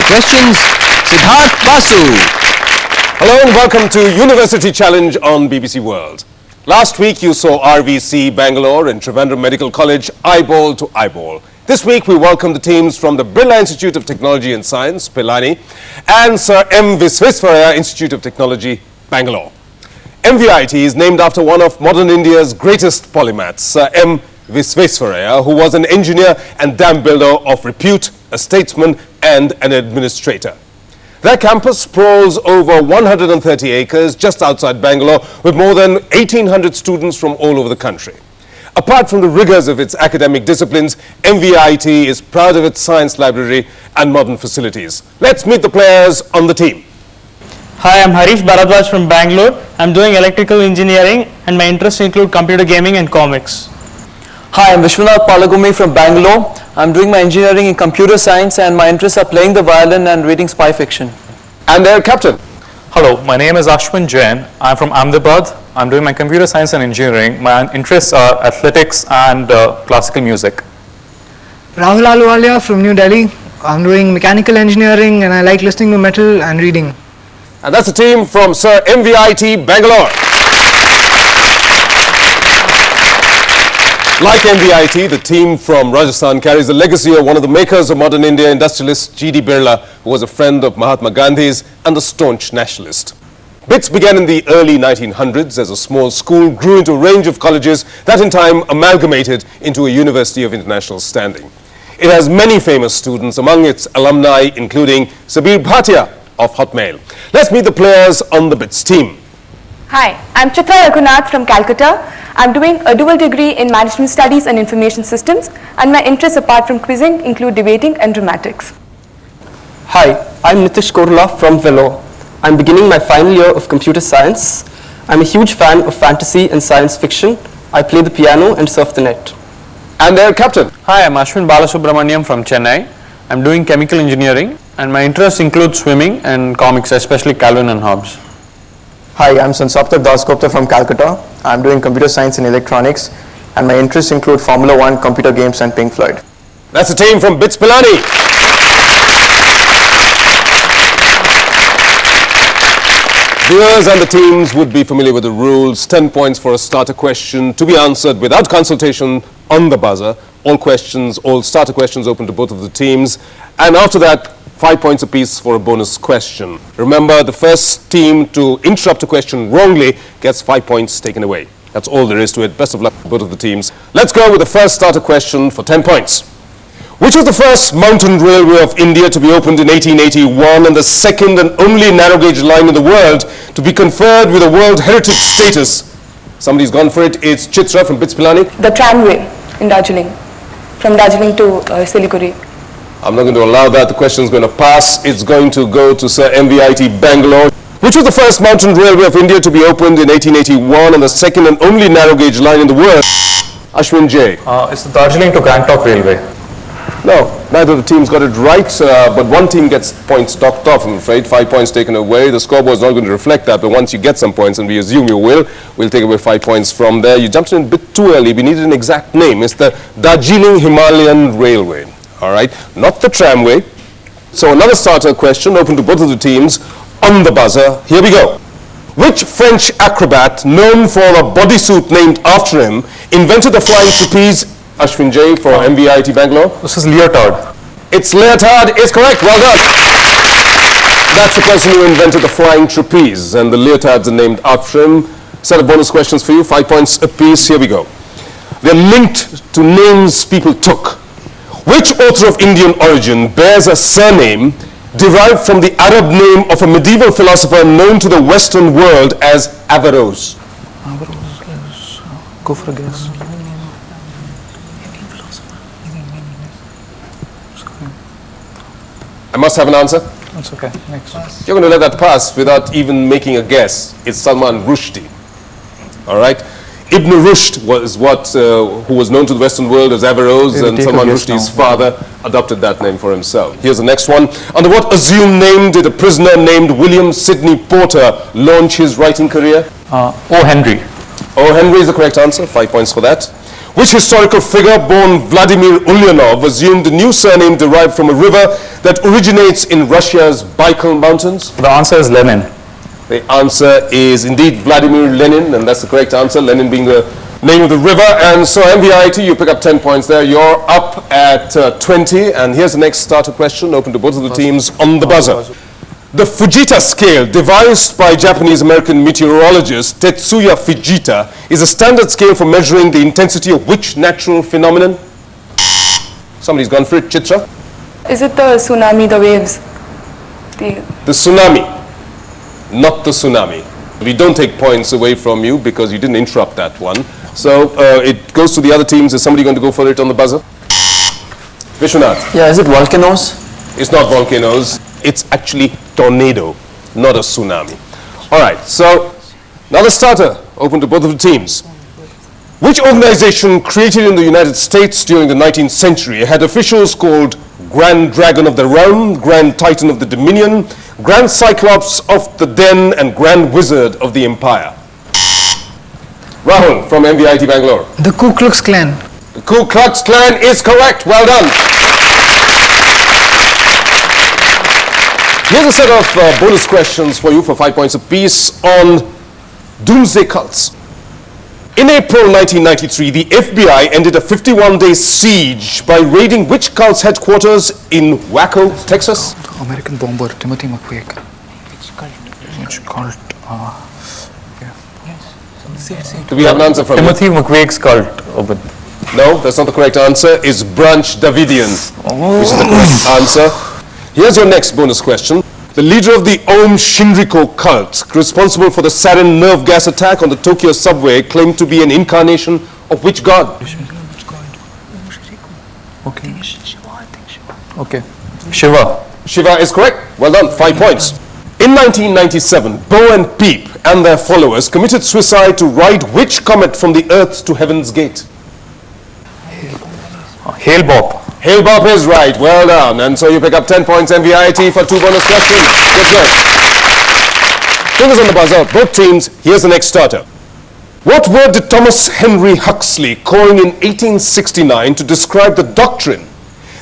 questions, Siddhartha Basu. Hello and welcome to University Challenge on BBC World. Last week you saw RVC, Bangalore and Trivandrum Medical College eyeball to eyeball. This week we welcome the teams from the Birla Institute of Technology and Science, Pilani, and Sir Visvesvaraya Institute of Technology, Bangalore. M.V.I.T. is named after one of modern India's greatest polymaths, Sir M. Visvesvaraya, who was an engineer and dam builder of repute, a statesman and an administrator. Their campus sprawls over 130 acres just outside Bangalore with more than 1,800 students from all over the country. Apart from the rigors of its academic disciplines, M.V.I.T. is proud of its science library and modern facilities. Let's meet the players on the team. Hi, I'm Harish Bharadwaj from Bangalore. I'm doing electrical engineering and my interests include computer gaming and comics. Hi, I'm Vishwanath Palagumi from Bangalore. I'm doing my engineering in computer science and my interests are playing the violin and reading spy fiction. And their captain. Hello, my name is Ashwin Jain. I'm from Ahmedabad. I'm doing my computer science and engineering. My interests are athletics and classical music. Rahul Aluwalia from New Delhi. I'm doing mechanical engineering and I like listening to metal and reading. And that's the team from Sir MVIT, Bangalore. Like MVIT, the team from Rajasthan carries the legacy of one of the makers of modern India, industrialist G.D. Birla, who was a friend of Mahatma Gandhi's and a staunch nationalist. BITS began in the early 1900s as a small school, grew into a range of colleges that in time amalgamated into a university of international standing. It has many famous students among its alumni, including Sabir Bhatia of Hotmail. Let's meet the players on the BITS team. Hi, I'm Chitra Raghunath from Calcutta. I'm doing a dual degree in Management Studies and Information Systems, and my interests apart from quizzing include debating and dramatics. Hi, I'm Nitish Korla from Vellore. I'm beginning my final year of computer science. I'm a huge fan of fantasy and science fiction. I play the piano and surf the net. And their captain. Hi, I'm Ashwin Balasubramaniam from Chennai. I'm doing chemical engineering and my interests include swimming and comics, especially Calvin and Hobbes. Hi, I'm Sansapta Dasgupta from Calcutta. I'm doing computer science and electronics and my interests include Formula 1, computer games and Pink Floyd. That's the team from BITS Pilani. Viewers and the teams would be familiar with the rules. 10 points for a starter question to be answered without consultation on the buzzer. All starter questions open to both of the teams. And after that, 5 points apiece for a bonus question. Remember, the first team to interrupt a question wrongly gets 5 points taken away. That's all there is to it. Best of luck to both of the teams. Let's go with the first starter question for 10 points. Which was the first mountain railway of India to be opened in 1881 and the second and only narrow gauge line in the world to be conferred with a World Heritage status? Somebody's gone for it. It's Chitra from BITS Pilani. The tramway in Darjeeling, from Darjeeling to Siliguri. I'm not going to allow that. The question is going to pass. It's going to go to Sir MVIT, Bangalore. Which was the first mountain railway of India to be opened in 1881 and the second and only narrow gauge line in the world? Ashwin J. It's the Darjeeling to Gangtok Railway. No, neither of the teams got it right, but one team gets points docked off, I'm afraid. 5 points taken away. The scoreboard is not going to reflect that, but once you get some points, and we assume you will, we'll take away 5 points from there. You jumped in a bit too early. We needed an exact name. It's the Darjeeling Himalayan Railway. All right, not the tramway. So another starter question open to both of the teams on the buzzer. Here we go. Which French acrobat, known for a bodysuit named after him, invented the flying trapeze? Ashwin J for MVIT Bangalore. This is Leotard. It's Leotard. It's correct. Well done. That's the person who invented the flying trapeze, and the leotards are named after him. Set of bonus questions for you. 5 points apiece. Here we go. They're linked to names people took. Which author of Indian origin bears a surname derived from the Arab name of a medieval philosopher known to the Western world as Averroes? Go for a guess. I must have an answer. That's okay. Next. You're going to let that pass without even making a guess. It's Salman Rushdie. All right? Ibn Rushd was who was known to the Western world as Averroes, and Salman Rushdie's father adopted that name for himself. Here's the next one. Under what assumed name did a prisoner named William Sidney Porter launch his writing career? O. Henry. O. Henry is the correct answer. 5 points for that. Which historical figure born Vladimir Ulyanov assumed a new surname derived from a river that originates in Russia's Baikal Mountains? The answer is Lenin. The answer is indeed Vladimir Lenin, and that's the correct answer, Lenin being the name of the river. And so M.V.I.T, you pick up 10 points there. You're up at 20, and here's the next starter question, open to both of the teams on the buzzer. The Fujita scale, devised by Japanese-American meteorologist Tetsuya Fujita, is a standard scale for measuring the intensity of which natural phenomenon? Somebody's gone for it. Chitra? Is it the tsunami, the waves? The tsunami, not the tsunami. We don't take points away from you because you didn't interrupt that one. So it goes to the other teams. Is somebody going to go for it on the buzzer? Vishwanath? Yeah, is it volcanoes? It's not volcanoes. It's actually tornado, not a tsunami. All right, so now the starter, open to both of the teams. Which organization created in the United States during the 19th century had officials called Grand Dragon of the Realm, Grand Titan of the Dominion, Grand Cyclops of the Den, and Grand Wizard of the Empire? Rahul from M.V.I.T. Bangalore. The Ku Klux Klan. The Ku Klux Klan is correct. Well done. Here's a set of bonus questions for you for 5 points apiece on doomsday cults. In April 1993, the FBI ended a 51-day siege by raiding which cult's headquarters in Waco, Texas? American bomber Timothy McVeigh. Which cult? Do we have an answer from Timothy McVeigh's cult. Open. No, that's not the correct answer. It's Branch Davidian, which is the correct answer. Here's your next bonus question. The leader of the Om Shinriko cult, responsible for the sarin nerve gas attack on the Tokyo subway, claimed to be an incarnation of which god? Okay. Shiva. Shiva is correct. Well done. 5 points. In 1997, Bo and Peep and their followers committed suicide to ride which comet from the Earth to Heaven's Gate? Hale Bopp. Hale Bopp is right. Well done. And so you pick up 10 points M.V.I.T. for 2 bonus questions. Good job. Fingers on the buzzer. Both teams. Here's the next starter. What word did Thomas Henry Huxley coin in 1869 to describe the doctrine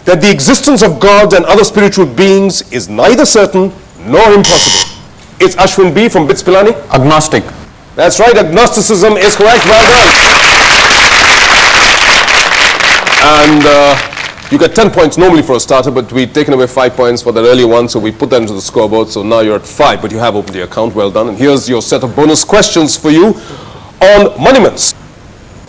that the existence of God and other spiritual beings is neither certain nor impossible? It's Ashwin B. from BITS Pilani. Agnostic. That's right. Agnosticism is correct. Well done. And you get 10 points normally for a starter, but we've taken away 5 points for that earlier one, so we put that into the scoreboard. So now you're at 5, but you have opened the account. Well done. And here's your set of bonus questions for you on monuments.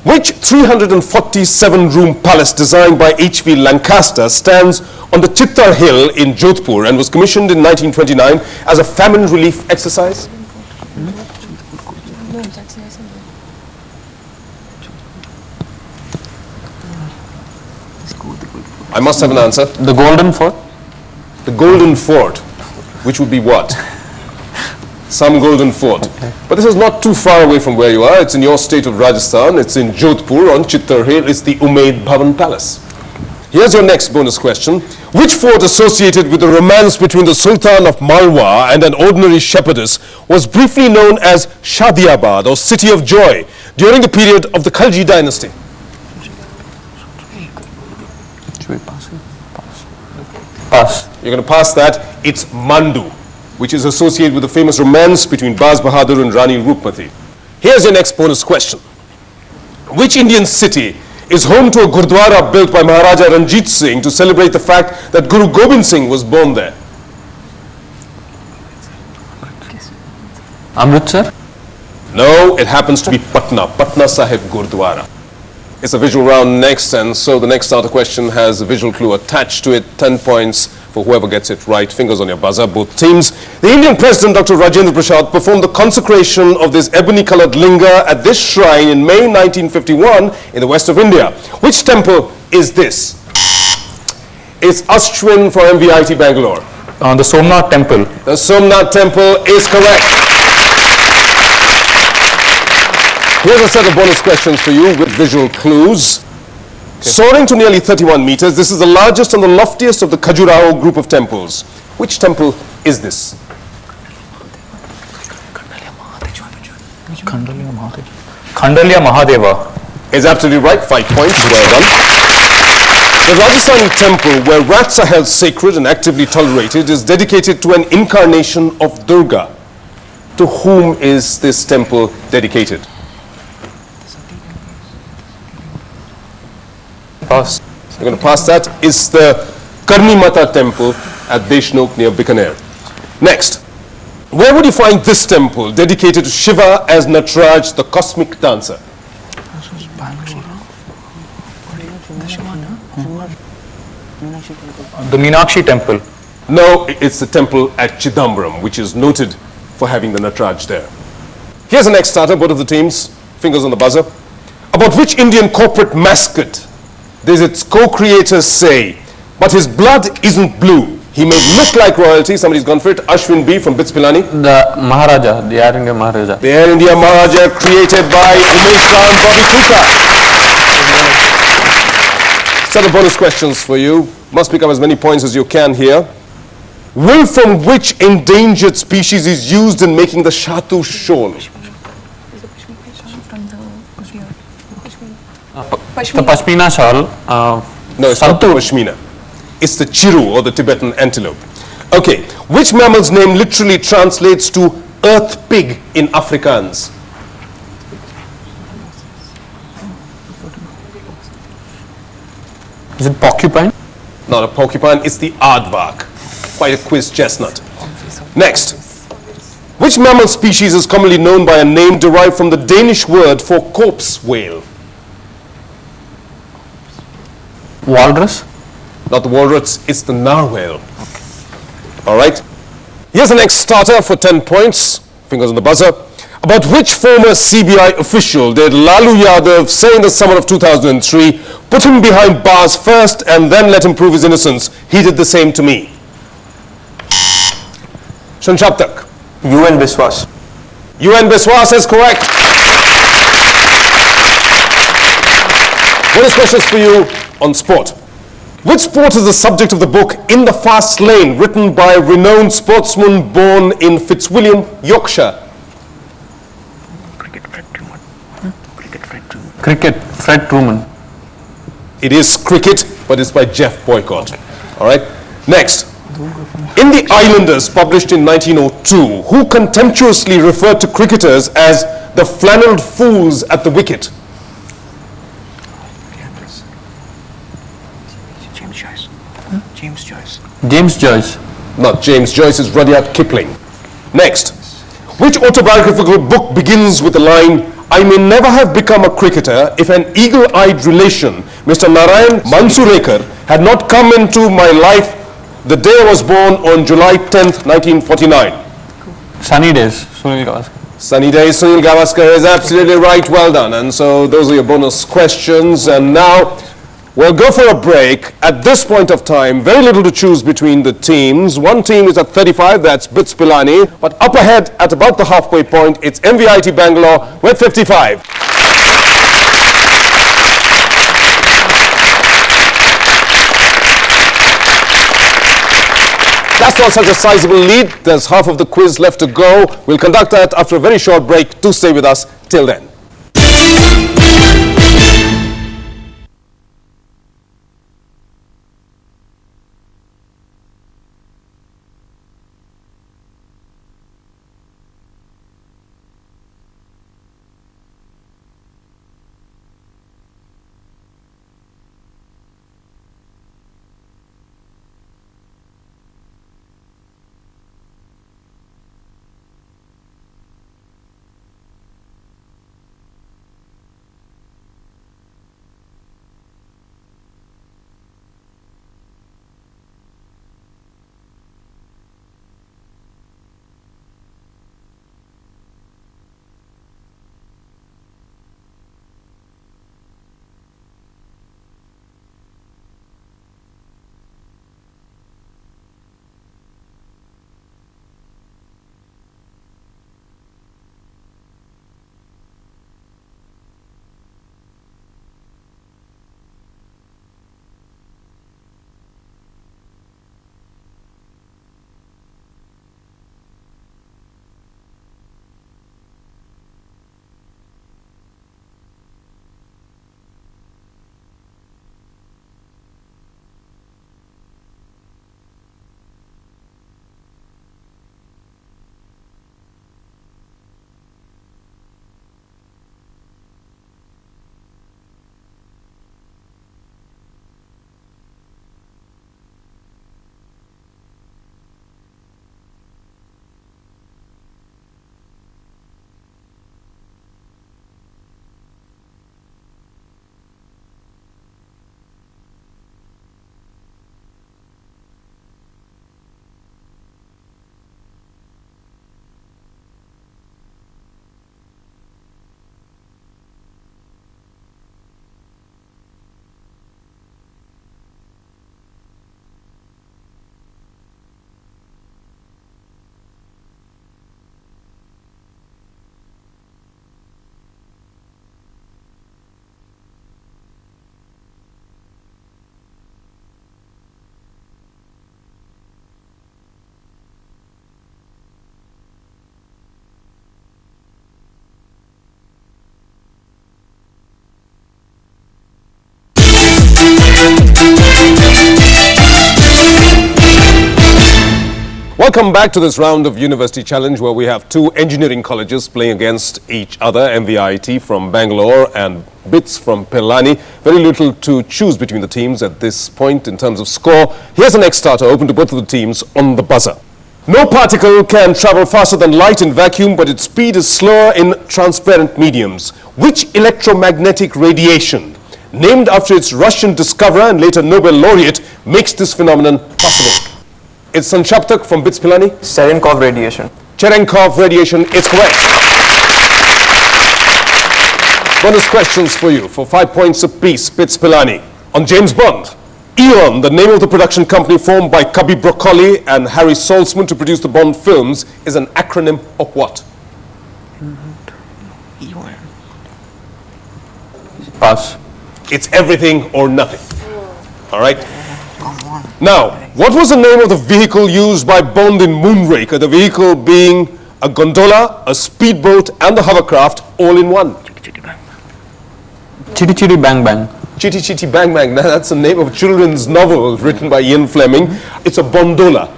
Which 347-room palace designed by H.V. Lancaster stands on the Chittar Hill in Jodhpur and was commissioned in 1929 as a famine relief exercise? I must have an answer. The Golden Fort. The Golden Fort, which would be what? Some golden fort. Okay. But this is not too far away from where you are. It's in your state of Rajasthan. It's in Jodhpur on Chittar Hill. It's the Umaid Bhavan Palace. Here's your next bonus question. Which fort associated with the romance between the Sultan of Malwa and an ordinary shepherdess was briefly known as Shadiabad, or City of Joy, during the period of the Khalji dynasty? Pass. You're going to pass that. It's Mandu, which is associated with the famous romance between Baz Bahadur and Rani Roopmati. Here's your next bonus question. Which Indian city is home to a Gurdwara built by Maharaja Ranjit Singh to celebrate the fact that Guru Gobind Singh was born there? Amritsar? No, it happens to be Patna, Patna Sahib Gurdwara. It's a visual round next, and so the next starter question has a visual clue attached to it. 10 points for whoever gets it right. Fingers on your buzzer, both teams. The Indian President, Dr. Rajendra Prasad, performed the consecration of this ebony-colored linga at this shrine in May 1951 in the west of India. Which temple is this? It's Ashwin for M.V.I.T. Bangalore. The Somnath Temple. The Somnath Temple is correct. Here's a set of bonus questions for you with visual clues. Okay. Soaring to nearly 31 meters, this is the largest and the loftiest of the Khajuraho group of temples. Which temple is this? Khandalya Mahadeva. Is absolutely right. 5 points. Well done. The Rajasthani temple, where rats are held sacred and actively tolerated, is dedicated to an incarnation of Durga. To whom is this temple dedicated? Pass. You're going to pass that. It's the Karni Mata temple at Deshnok near Bikaner. Next. Where would you find this temple dedicated to Shiva as Nataraj, the cosmic dancer? The Meenakshi temple. No, it's the temple at Chidambaram, which is noted for having the Nataraj there. Here's the next starter, both of the teams, fingers on the buzzer. About which Indian corporate mascot does its co-creators say, but his blood isn't blue? He may look like royalty. Somebody's gone for it. Ashwin B from BITS Pilani. The Maharaja, the Air India Maharaja. The Air India Maharaja, created by Umesh Ram Bobby Kuka. Set of bonus questions for you. Must pick up as many points as you can here. Wool from which endangered species is used in making the Shatu shawl? The Pashmina shawl. No, it's not the Pashmina. It's the chiru, or the Tibetan antelope. Okay, which mammal's name literally translates to earth pig in Afrikaans? Is it porcupine? Not a porcupine, it's the aardvark. Quite a quiz chestnut. Next. Which mammal species is commonly known by a name derived from the Danish word for corpse whale? Walrus? Not the walrus, it's the narwhal. All right. Here's the next starter for 10 points. Fingers on the buzzer. About which former CBI official did Lalu Yadav say in the summer of 2003, put him behind bars first and then let him prove his innocence? He did the same to me. Shanshaptak. UN Biswas. UN Biswas is correct. Bonus questions for you on sport. Which sport is the subject of the book In the Fast Lane, written by a renowned sportsman born in Fitzwilliam, Yorkshire? Cricket, Fred Truman. It is cricket, but it's by Jeff Boycott. All right. Next. In The Islanders, published in 1902, who contemptuously referred to cricketers as the flannelled fools at the wicket? James Joyce. Not James Joyce, it's Rudyard Kipling. Next. Which autobiographical book begins with the line, I may never have become a cricketer if an eagle-eyed relation, Mr. Narayan Mansurekar, had not come into my life the day I was born on July 10th, 1949. Sunny Days, Sunil Gavaskar. Sunny Days, Sunil Gavaskar is absolutely right. Well done. And so those are your bonus questions. And now we'll go for a break. At this point of time, very little to choose between the teams. One team is at 35, that's BITS Pilani. But up ahead at about the halfway point, it's M.V.I.T. Bangalore with 55. That's not such a sizable lead. There's half of the quiz left to go. We'll conduct that after a very short break. Do stay with us till then. Welcome back to this round of University Challenge, where we have two engineering colleges playing against each other, M.V.I.T. from Bangalore and BITS from Pilani. Very little to choose between the teams at this point in terms of score. Here's the next starter, open to both of the teams on the buzzer. No particle can travel faster than light in vacuum, but its speed is slower in transparent mediums. Which electromagnetic radiation, named after its Russian discoverer and later Nobel laureate, makes this phenomenon possible? It's Sanchaptak from BITS Pilani. Cherenkov radiation. Cherenkov radiation is correct. Bonus questions for you for 5 points apiece. BITS Pilani. On James Bond, Eon, the name of the production company formed by Cubby Broccoli and Harry Saltzman to produce the Bond films, is an acronym of what? Pass. It's everything or nothing. All right. Now, what was the name of the vehicle used by Bond in Moonraker? The vehicle being a gondola, a speedboat, and a hovercraft all in one. Chitty Chitty Bang Bang. Chitty Chitty Bang Bang. That's the name of a children's novel written by Ian Fleming. It's a bondola,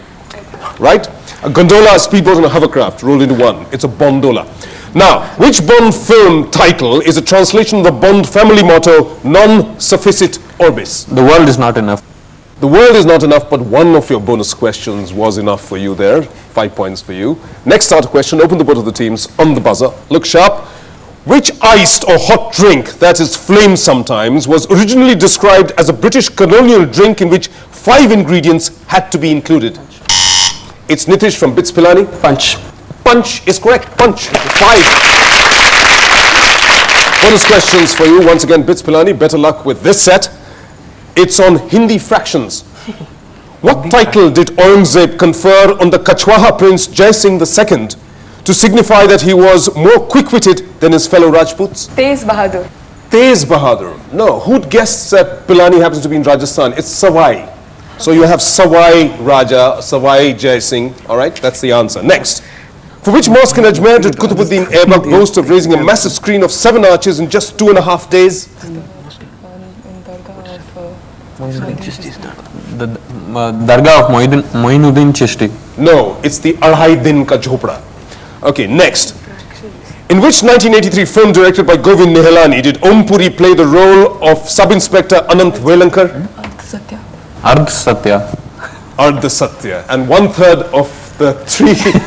right? A gondola, a speedboat, and a hovercraft rolled into one. It's a bondola. Now, which Bond film title is a translation of the Bond family motto, non sufficit orbis? The world is not enough. The world is not enough, but one of your bonus questions was enough for you there. 5 points for you. Next starter question, open the both of the teams on the buzzer. Look sharp. Which iced or hot drink that is flamed sometimes was originally described as a British colonial drink in which 5 ingredients had to be included? It's Nitish from BITS Pilani. Punch. Punch is correct. Punch. 5. Bonus questions for you. Once again, BITS Pilani. Better luck with this set. It's on Hindi fractions. What title did Aurangzeb confer on the Kachwaha prince Jai Singh II to signify that he was more quick-witted than his fellow Rajputs? Tez Bahadur. Tez Bahadur. No, who'd guess that Pilani happens to be in Rajasthan? It's Savai. So you have Savai Raja, Savai Jai Singh. All right, that's the answer. Next. For which mosque in Ajmer did Qutbuddin Aibak boast of raising a massive screen of 7 arches in just 2.5 days? The Dargah of Moinuddin Chishti. No, it's the Arhai Din Ka Jhopda. Okay, next. In which 1983 film directed by Govind Nihalani did Om Puri play the role of Sub-Inspector Anant Velankar? Ardh Satya. Ardh Satya. And 1/3 of the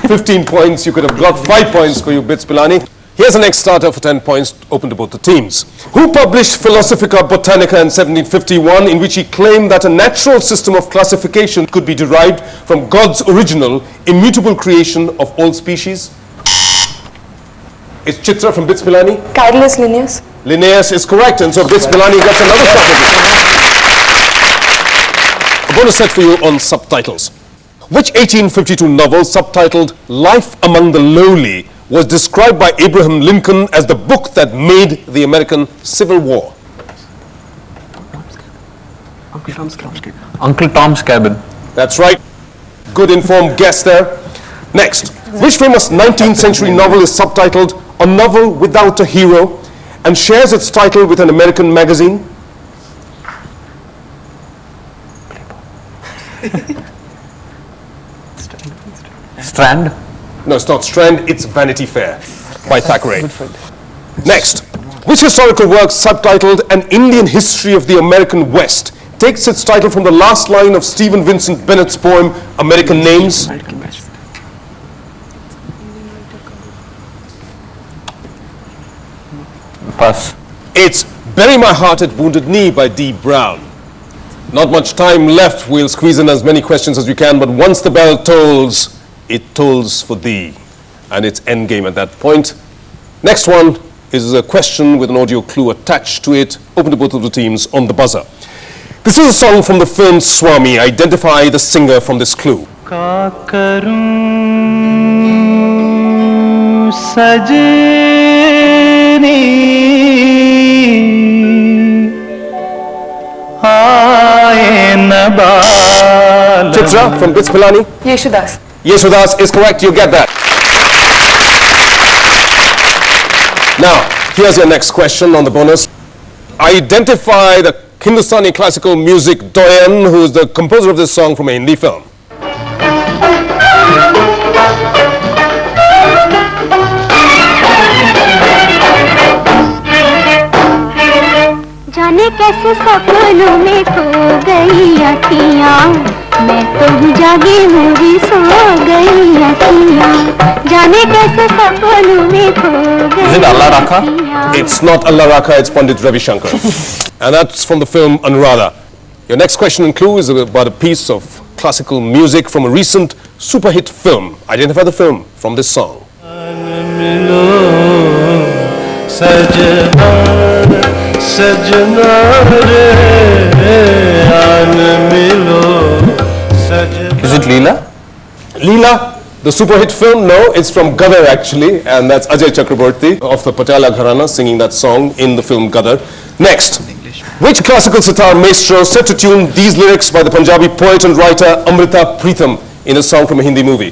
15 points you could have got. 5 points for you, BITS Pilani. Here's the next starter for 10 points, open to both the teams. Who published Philosophica Botanica in 1751, in which he claimed that a natural system of classification could be derived from God's original, immutable creation of all species? It's Chitra from BITS Pilani. Carolus Linnaeus. Linnaeus is correct, and so BITS Pilani gets another starter. A bonus set for you on subtitles. Which 1852 novel, subtitled Life Among the Lowly, was described by Abraham Lincoln as the book that made the American Civil War? Uncle Tom's Cabin. That's right. Good informed guess there. Next. Which famous 19th century novel is subtitled A Novel Without a Hero and shares its title with an American magazine? Strand. No, it's not Strand, it's Vanity Fair by Thackeray. Next, which historical work subtitled An Indian History of the American West takes its title from the last line of Stephen Vincent Bennett's poem, American Names? Pass. It's Bury My Heart at Wounded Knee by D. Brown. Not much time left. We'll squeeze in as many questions as we can, but once the bell tolls, it tolls for thee. And it's endgame at that point. Next one is a question with an audio clue attached to it. Open to both of the teams on the buzzer. This is a song from the film Swami. Identify the singer from this clue. Chitra from BITS Pilani. Yeshudas. Yeshudas is correct, you get that. Now, here's your next question on the bonus. Identify the Hindustani classical music doyen, who is the composer of this song from a Hindi film. जाने कैसे सपनों में खो गई अखियाँ मैं तो जागी हुई सो गई अखियाँ जाने कैसे सपनों में खो गई. Is it Allah Rakha? It's not Allah Rakha, it's Pandit Ravi Shankar. And that's from the film Anuradha. Your next question and clue is about a piece of classical music from a recent super hit film. Identify the film from this song. Is it Leela? Leela, the super hit film? No, it's from Gadar actually, and that's Ajay Chakraborty of the Patala Gharana singing that song in the film Gadar. Next, which classical sitar maestro set to tune these lyrics by the Punjabi poet and writer Amrita Pritham in a song from a Hindi movie?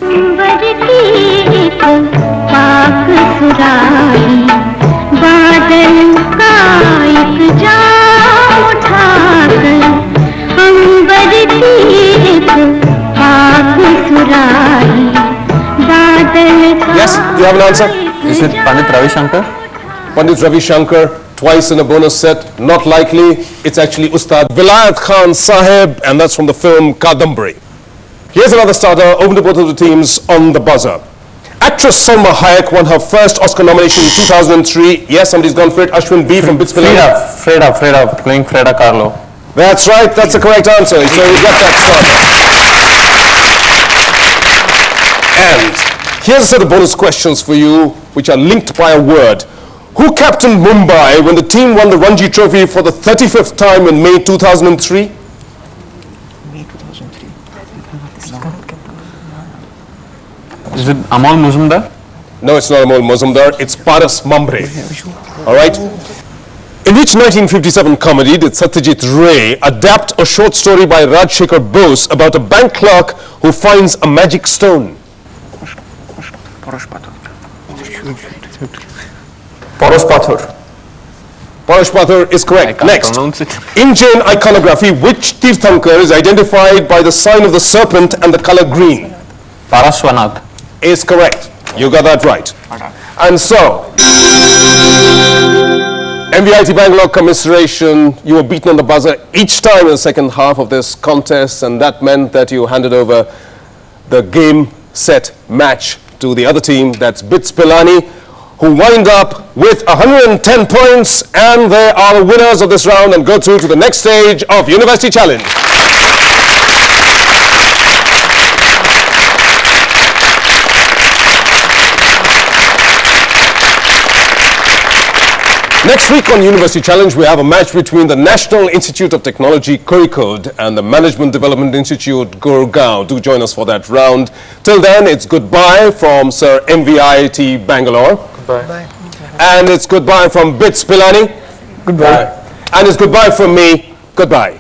Yes, do you have an answer? Is it Pandit Ravi Shankar? Pandit Ravi Shankar, twice in a bonus set, not likely. It's actually Ustad Vilayat Khan Sahib, and that's from the film Kadambari. Here's another starter, open to both of the teams on the buzzer. Actress Salma Hayek won her first Oscar nomination in 2003. Yes, somebody's gone for it. Ashwin B from BITS Pilani. Freda, playing Freda Kahlo. That's right, that's the correct answer. So you got that starter. And here's a set of bonus questions for you, which are linked by a word. Who captained Mumbai when the team won the Ranji Trophy for the 35th time in May 2003? Is it Amol Muzumdar? No, it's not Amol Muzumdar, it's Paras Mambre. All right? In which 1957 comedy did Satyajit Ray adapt a short story by Rajshekhar Bose about a bank clerk who finds a magic stone? Poros Pathor. Poros Pathor is correct. Next, in Jain iconography, which Tirthankar is identified by the sign of the serpent and the color green? Paraswanath. Is correct. You got that right. And so, M.V.I.T. Bangalore commiseration, you were beaten on the buzzer each time in the second half of this contest, and that meant that you handed over the game, set, match to the other team, that's BITS Pilani, who wind up with 110 points, and they are the winners of this round and go through to the next stage of University Challenge. Next week on University Challenge, we have a match between the National Institute of Technology, Kozhikode, and the Management Development Institute, Gurgaon. Do join us for that round. Till then, it's goodbye from Sir MVIT Bangalore. Goodbye. And it's goodbye from BITS Pilani. Goodbye. And it's goodbye from me. Goodbye.